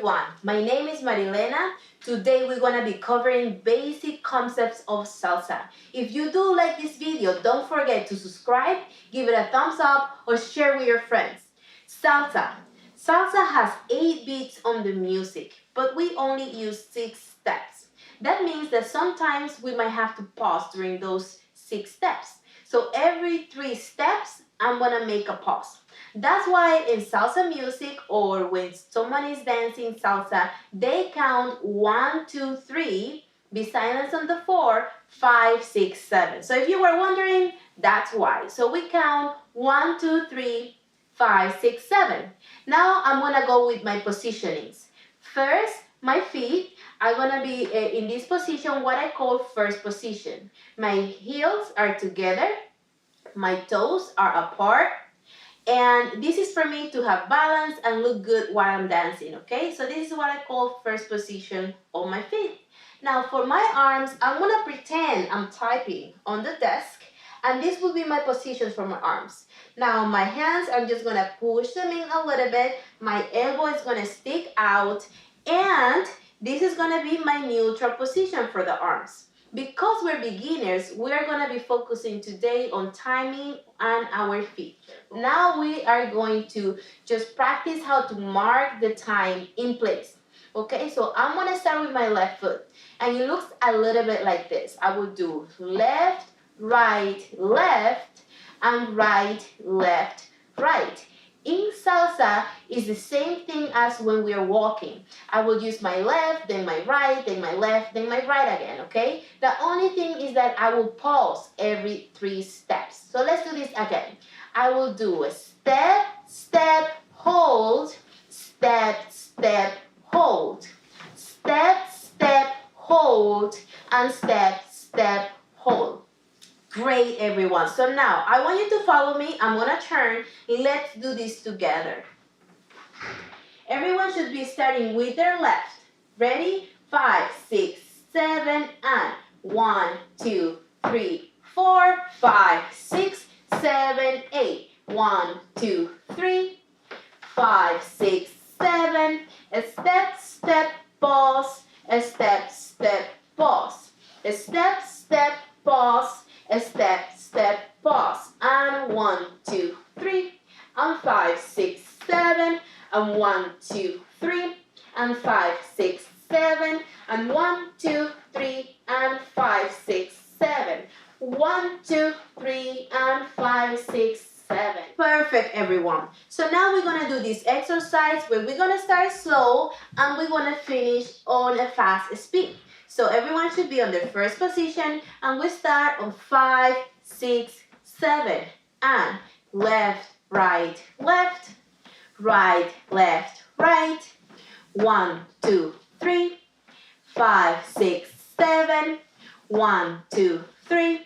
everyone, my name is Marilena. Today we're going to be covering basic concepts of salsa. If you do like this video, don't forget to subscribe, give it a thumbs up, or share with your friends. Salsa. Salsa has 8 beats on the music, but we only use 6 steps. That means that sometimes we might have to pause during those 6 steps. So every 3 steps, I'm going to make a pause. That's why in salsa music, or when someone is dancing salsa, they count 1, 2, 3, be silent on the 4, 5, 6, 7. So if you were wondering, that's why. So we count 1, 2, 3, 5, 6, 7. Now I'm going to go with my positionings. First, my feet are going to be in this position, what I call first position. My heels are together, my toes are apart, and this is for me to have balance and look good while I'm dancing, okay? So this is what I call first position on my feet. Now for my arms, I'm going to pretend I'm typing on the desk, and this will be my position for my arms. Now my hands, I'm just going to push them in a little bit. My elbow is going to stick out, and this is going to be my neutral position for the arms. Because we're beginners, we're going to be focusing today on timing and our feet. Now we are going to just practice how to mark the time in place. Okay, so I'm going to start with my left foot. And it looks a little bit like this. I will do left, left, and right, left, right. In salsa, it's the same thing as when we are walking. I will use my left, then my right, then my left, then my right again, okay? The only thing is that I will pause every 3 steps. So let's do this again. I will do a step, step, hold, step, step, hold, step, step, hold, and step, step, hold. Great, everyone. So now I want you to follow me. I'm going to turn. Let's do this together. Everyone should be starting with their left. Ready? 5, 6, 7, and 1, 2, 3, 4, 5, 6, 7, 8. 1, 2, 3, 5, 6, 7. A step, step, pause. A step, step, pause. A step, step, pause. A step, step, pause, and 1, 2, 3, and 5, 6, 7, and 1, 2, 3, and 5, 6, 7, and 1, 2, 3, and 5, 6, 7, 1, 2, 3, and 5, 6, 7. Perfect, everyone. So now we're going to do this exercise where we're going to start slow and we're going to finish on a fast speed. So everyone should be on their first position, and we start on 5, 6, 7, and left, right, left, left, right, 1, 2, 3, 5, 6, 7, 1, 2, 3,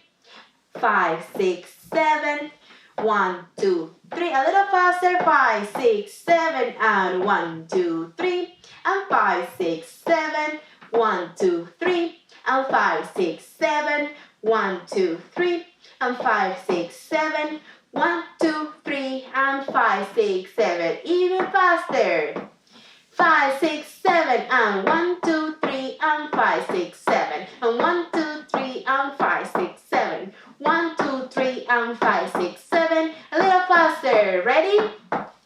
5, 6, 7, 1, 2, 3, a little faster, 5, 6, 7, and 1, 2, 3, and 5, 6, 7, 1, 2, 3, and 5, 6, 7, 1, 2, 3, and 5, 6, 7, 1, 2, 3, and 5, 6, 7, even faster. 5, 6, 7, and 1, 2, 3, and 5, 6, 7, and 1, 2, 3, and 5, 6, 7, 1, 2, 3, and 5, 6, 7, a little faster. Ready?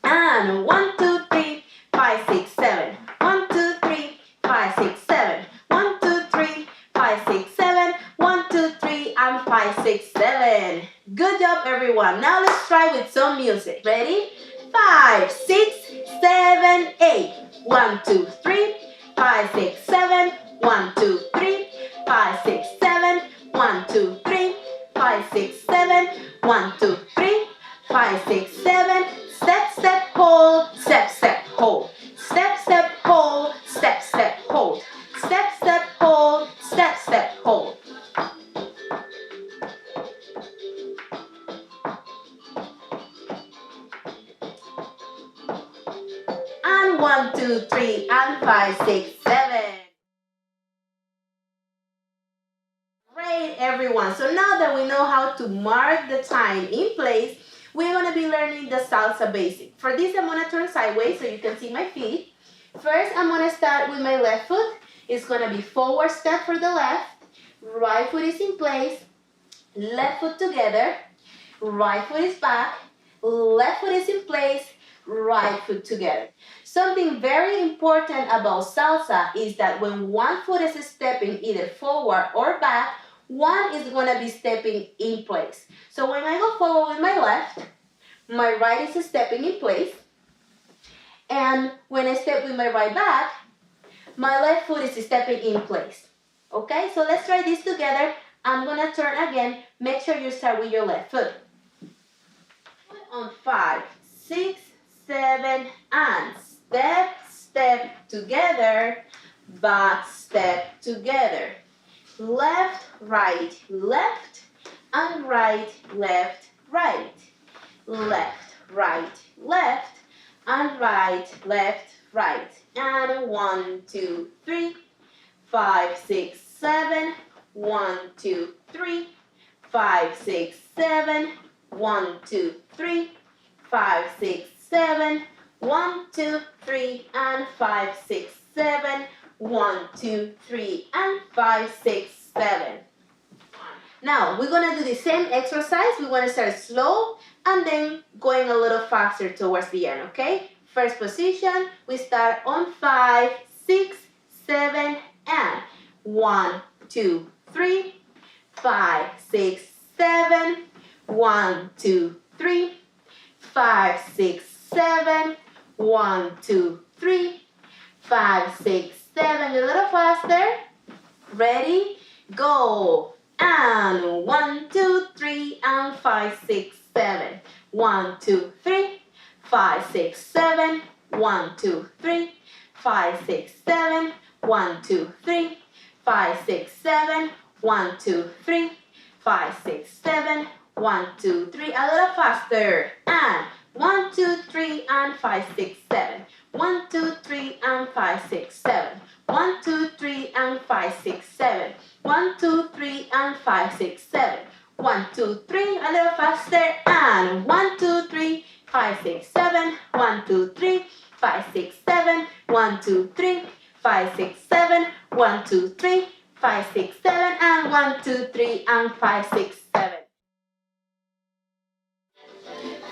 And 1, 2, 3, 5, 6, 7, 1, 2, 3, 5, 6, 7, 1, 2, 3, 5, 6, 7, 1, 2, 3, and 5, 6, 7. Good job, everyone. Now let's try with some music. Ready? 5, 6, 7, 8. 1, 2, 3, 5, 6, 7, 1, 2, 3, 5, 6, 7, 1, 2, 3, 5, 6, 7, 1, 2, 3, 5, 6, 7. Step, step, hold, step, step, hold. Step, step, hold, step, step, hold. Step, step, hold, step, step, hold. And 1, 2, 3, and 5, 6, 7. Great, everyone. So now that we know how to mark the time in place, we're going to be learning the salsa basic. For this, I'm going to turn sideways so you can see my feet. First, I'm going to start with my left foot. It's going to be forward step for the left. Right foot is in place. Left foot together. Right foot is back. Left foot is in place. Right foot together. Something very important about salsa is that when one foot is stepping either forward or back, one is going to be stepping in place. So when I go forward with my left, my right is stepping in place. And when I step with my right back, my left foot is stepping in place. Okay, so let's try this together. I'm going to turn again. Make sure you start with your left foot. On 5, 6, 7, and step, step together, back, step together. Left, right, left, and right, left, right. Left, right, left, and right, left, right. And 1, 2, 3, 5, 6, 7, 1, 2, 3, 5, 6, 7, 1, 2, 3, 5, 6, 7, 1, 2, 3, and 5, 6, 7, 1, 2, 3, and 5, 6, 7. Now, we're going to do the same exercise. We want to start slow and then going a little faster towards the end, okay? First position, we start on 5, 6, 7, and 1, 2, 3, 5, 6, 7, 1, 2, 3, 5, 6, 7, 1, 2, 3, 5, 6, 7. A little faster. Ready? Go. And 1, 2, 3, and 5, 6, 7. 1, 2, 3, 5, 6, 7. 1, 2, 3, 5, 6, 7. 1, 2, 3, 5, 6, 7. 1, 2, 3, 5, 6, 7. 1, 2, 3. A little faster. And 1, 2, 3, and 5, 6, 7. 1, 2, 3, and 5, 6, 7. 1, 2, 3, and 5, 6, 7. 1, 2, 3, and 5, 6, 7. 1, 2, 3, a little faster. And 1, 2, 3, 5, 6, 7. 1, 2, 3, 5, 6, 7. 1, 2, 3, 5, 6, 7. 1, 2, 3, 5, 6, 7. And 1, 2, 3, and 5, 6, 7.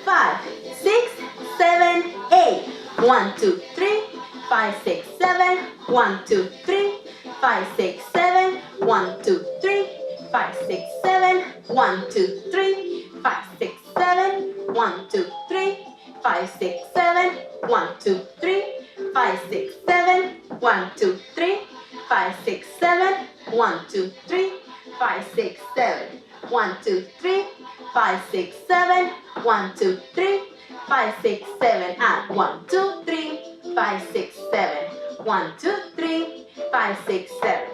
5, 6, 7, 8. 1, 2, 3, 5, 6, 7. 1, 2, 3, 5, 6, 7. 1, 2, 3, 5, 6, 7. 1, 2, 3, 5, 6, 7. 1, 2, 3, 5, 6, 7. 1, 2, 3, 5, 6, 7. 1, 2, 3, 5, 6, 7. 1, 2, 3, 5, 6, 7. 1, 2, 3, 5, 6, 7. 1, 2, 3, 5, 6, 7. And 1, 2, 3, 5, 6, 7. 1, 2, 3, 5, 6, 7.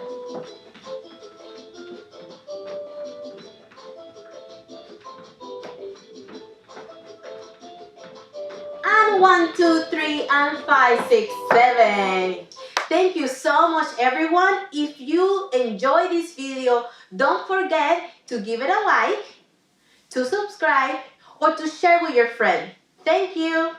And 1, 2, 3, and 5, 6, 7. Thank you so much, everyone. If you enjoy this video, don't forget to give it a like, to subscribe, or to share with your friend. Thank you.